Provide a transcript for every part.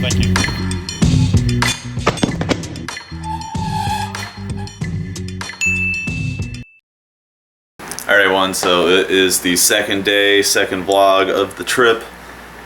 Thank you. All right, everyone, so it is the second day, second vlog of the trip.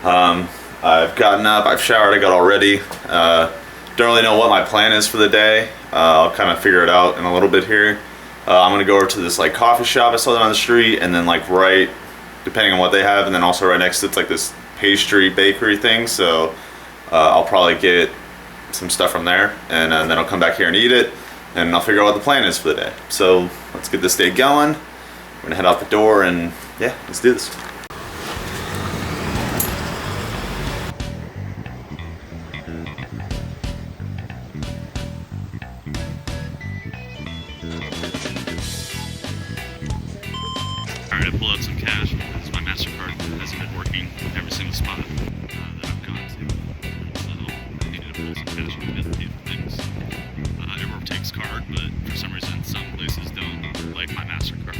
I've gotten up, I've showered, I got all ready. Don't really know what my plan is for the day. I'll kind of figure it out in a little bit here. I'm gonna go over to this like coffee shop I saw that on the street, and then like right, depending on what they have, and then also right next to it's like this pastry bakery thing. So I'll probably get some stuff from there, and then I'll come back here and eat it, and I'll figure out what the plan is for the day. So let's get this day going. We're gonna head out the door and yeah, let's do this. Alright, I pulled out some cash because my MasterCard hasn't been working in every single spot that I've gone to. So I needed to pull some cash from the pay for things. Everyone takes card, but for some reason some places don't like my MasterCard.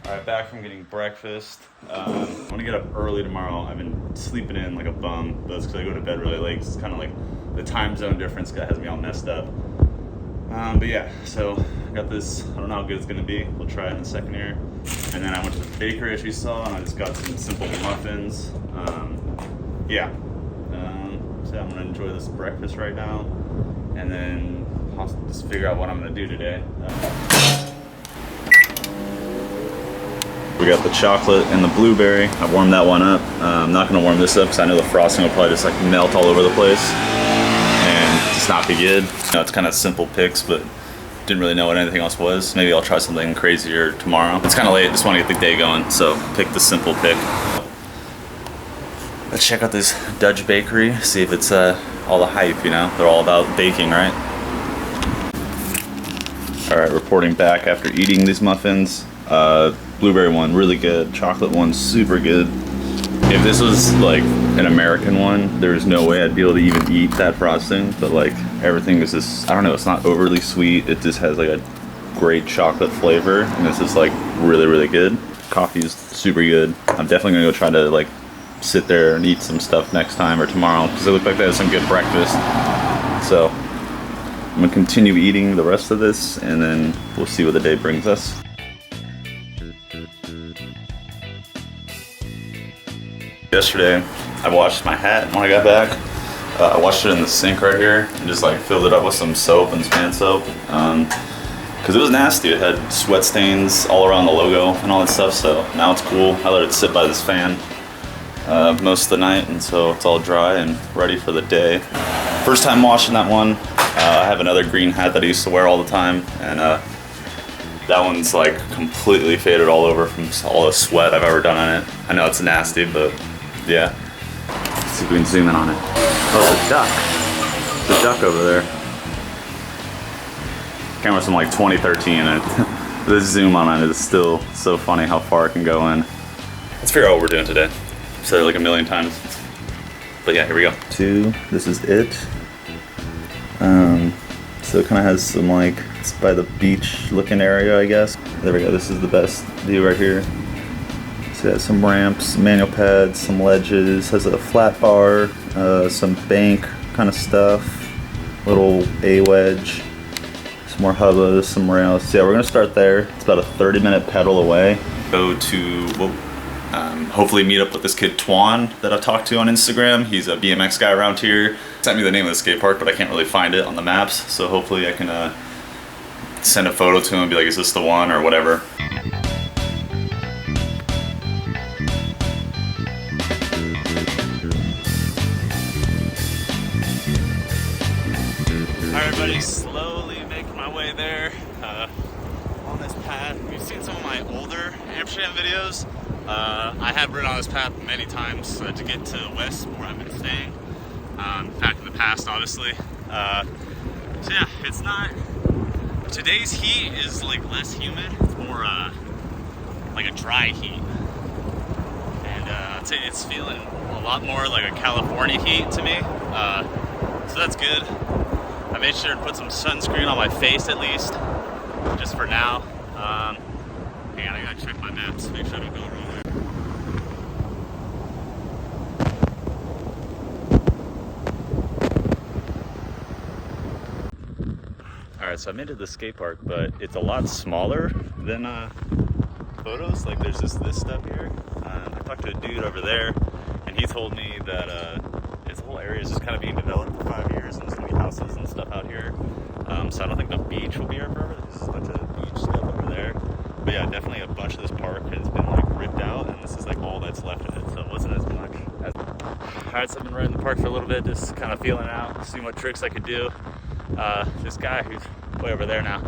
Alright, back from getting breakfast. I'm gonna get up early tomorrow. I've been sleeping in like a bum, but it's because I go to bed really late. It's kind of like the time zone difference that has me all messed up. But yeah, so I got this. I don't know how good it's gonna be. We'll try it in a second here. And then I went to the bakery as you saw, and I just got some simple muffins. Yeah. So I'm gonna enjoy this breakfast right now, and then I'll just figure out what I'm gonna do today. We got the chocolate and the blueberry. I warmed that one up. I'm not gonna warm this up because I know the frosting will probably just like melt all over the place and just not be good. You know, it's kind of simple picks, but didn't really know what anything else was. Maybe I'll try something crazier tomorrow. It's kind of late, just want to get the day going, so pick the simple pick. Let's check out this Dutch bakery, see if it's all the hype, you know? They're all about baking, right? All right, reporting back after eating these muffins. Blueberry one, really good. Chocolate one, super good. If this was like an American one, there's no way I'd be able to even eat that frosting, but like everything is just, I don't know, it's not overly sweet. It just has like a great chocolate flavor, and this is like really, really good. Coffee is super good. I'm definitely gonna go try to like sit there and eat some stuff next time or tomorrow, because it looked like they had some good breakfast. So I'm gonna continue eating the rest of this, and then we'll see what the day brings us. Yesterday, I washed my hat when I got back. I washed it in the sink right here and just like filled it up with some soap and hand soap. Because it was nasty. It had sweat stains all around the logo and all that stuff, so now it's cool. I let it sit by this fan most of the night, and so it's all dry and ready for the day. First time washing that one. I have another green hat that I used to wear all the time, and that one's like completely faded all over from all the sweat I've ever done on it. I know it's nasty, but yeah. Let's see if we can zoom in on it. Oh, it's a duck. There's a duck over there. Camera's from like 2013, and the zoom on it is still so funny how far it can go in. Let's figure out what we're doing today. I've said it like a million times. But yeah, here we go. This is it. So it kind of has some like, it's by the beach looking area, I guess. There we go, this is the best view right here. So it has some ramps, manual pads, some ledges, has a flat bar, some bank kind of stuff, little A-wedge, some more hubbas, some rails. So yeah, we're gonna start there. It's about a 30-minute pedal away. Go to, hopefully meet up with this kid Twan that I've talked to on Instagram. He's a BMX guy around here. Sent me the name of the skate park, but I can't really find it on the maps. So hopefully I can send a photo to him and be like, is this the one or whatever. Alright everybody, slowly making my way there on this path. If you've seen some of my older Amsterdam videos, I have ridden on this path many times to get to the west where I've been staying. Back in the past, obviously. So yeah, it's not, today's heat is like less humid. It's more like a dry heat. And I'd say it's feeling a lot more like a California heat to me. So that's good. I made sure to put some sunscreen on my face at least. just for now. Hang on, I gotta check my maps, make sure I don't go wrong way. Alright, so I made it to the skate park, but it's a lot smaller than photos. Like there's this stuff here. I talked to a dude over there, and he told me that this whole area is just kind of being developed for 5 years, and there's gonna be houses and stuff out here. So I don't think the beach will be here forever. There's a bunch of beach stuff over there. But yeah, definitely a bunch of this park has been like ripped out, and this is like all that's left of it. So it wasn't as much. Alright, so I've been riding the park for a little bit, just kind of feeling out, seeing what tricks I could do. This guy who's way over there now,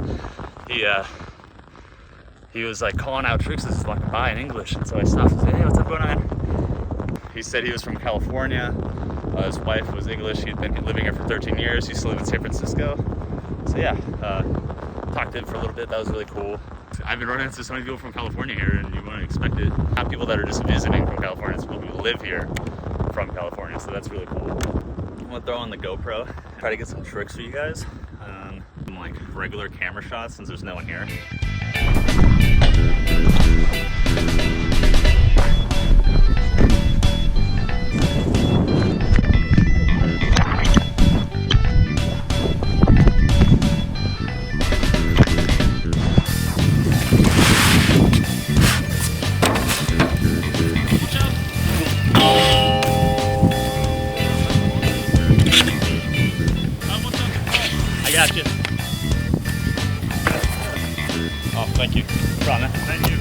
he was like calling out tricks as walking by in English, and so I stopped and said, "Hey, what's up going on?" He said he was from California. His wife was English. He'd been living here for 13 years. He used to live in San Francisco. So yeah, talked to him for a little bit. That was really cool. I've been running into so many people from California here, and you wouldn't expect it. Not people that are just visiting from California, it's people who live here from California, so that's really cool. I'm gonna throw on the GoPro, try to get some tricks for you guys. Some like regular camera shots since there's no one here. Got you. Oh, thank you. Right, man. Thank you.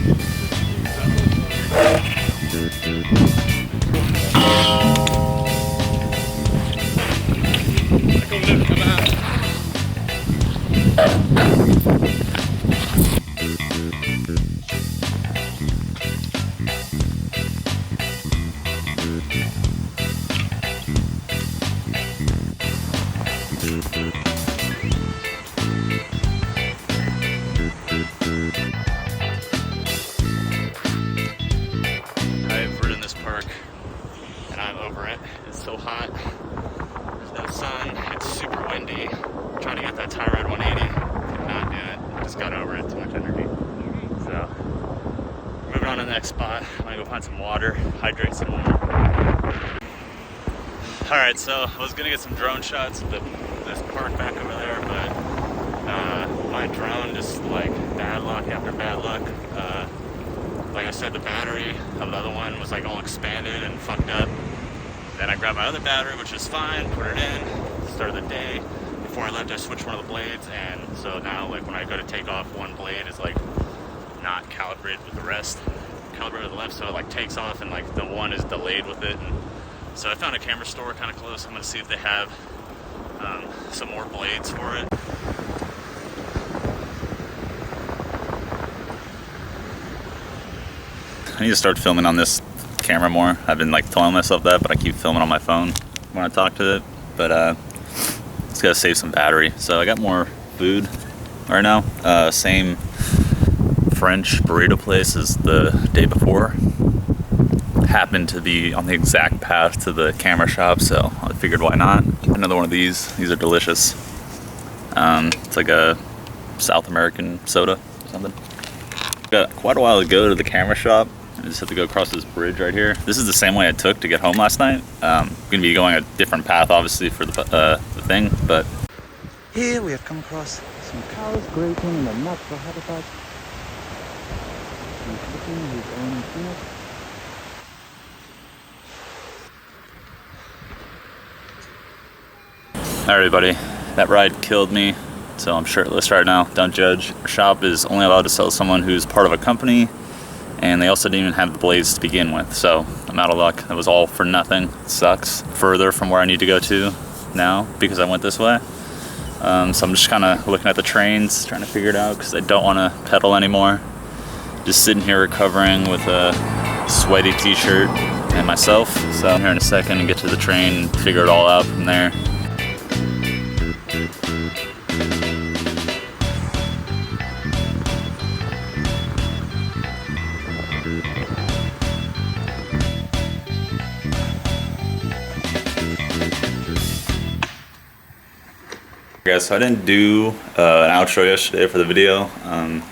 I've ridden this park and I'm over it. It's so hot. There's no sun. It's super windy. I'm trying to get that tie ride 180. Could not do it. Just got over it. Too much energy. So, moving on to the next spot. I'm gonna go find some water, hydrate some more. Alright, so I was gonna get some drone shots of this park back over there, but my drone just like bad luck after bad luck. Like I said, the battery of the other one was like all expanded and fucked up. Then I grabbed my other battery, which is fine, put it in, started the day. Before I left, I switched one of the blades, and so now like when I go to take off, one blade is like not calibrated with the rest. Calibrated with the left, so it like takes off and like the one is delayed with it. And so I found a camera store kind of close. I'm gonna see if they have some more blades for it. I need to start filming on this camera more. I've been like telling myself that, but I keep filming on my phone when I talk to it. But it's gotta save some battery. So I got more food right now. Same French burrito place as the day before. Happened to be on the exact path to the camera shop, so I figured why not. Another one of these. These are delicious. It's like a South American soda or something. Got quite a while to go to the camera shop. I just have to go across this bridge right here. This is the same way I took to get home last night. I'm gonna be going a different path, obviously, for the thing, but here we have come across some cows grazing in a natural habitat. He's cooking his own peanuts. Alright, everybody, that ride killed me, so I'm shirtless right now. Don't judge. Our shop is only allowed to sell someone who's part of a company, and they also didn't even have the blades to begin with, so I'm out of luck. That was all for nothing. It sucks. Further from where I need to go to now because I went this way. So I'm just kind of looking at the trains, trying to figure it out because I don't want to pedal anymore. Just sitting here recovering with a sweaty t-shirt and myself. So I'm here in a second and get to the train and figure it all out from there. Guys, so I didn't do an outro yesterday for the video. I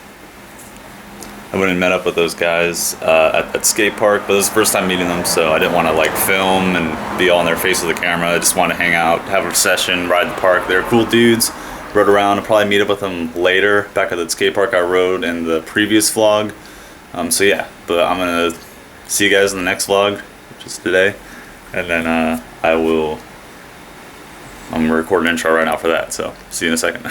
went and met up with those guys at that skate park, but this is the first time meeting them, so I didn't want to like film and be all in their face with the camera. I just wanted to hang out, have a session, ride the park. They're cool dudes. Rode around. I'll probably meet up with them later back at the skate park I rode in the previous vlog. So yeah, but I'm gonna see you guys in the next vlog, which is today, and then I'm gonna record an intro right now for that. So see you in a second.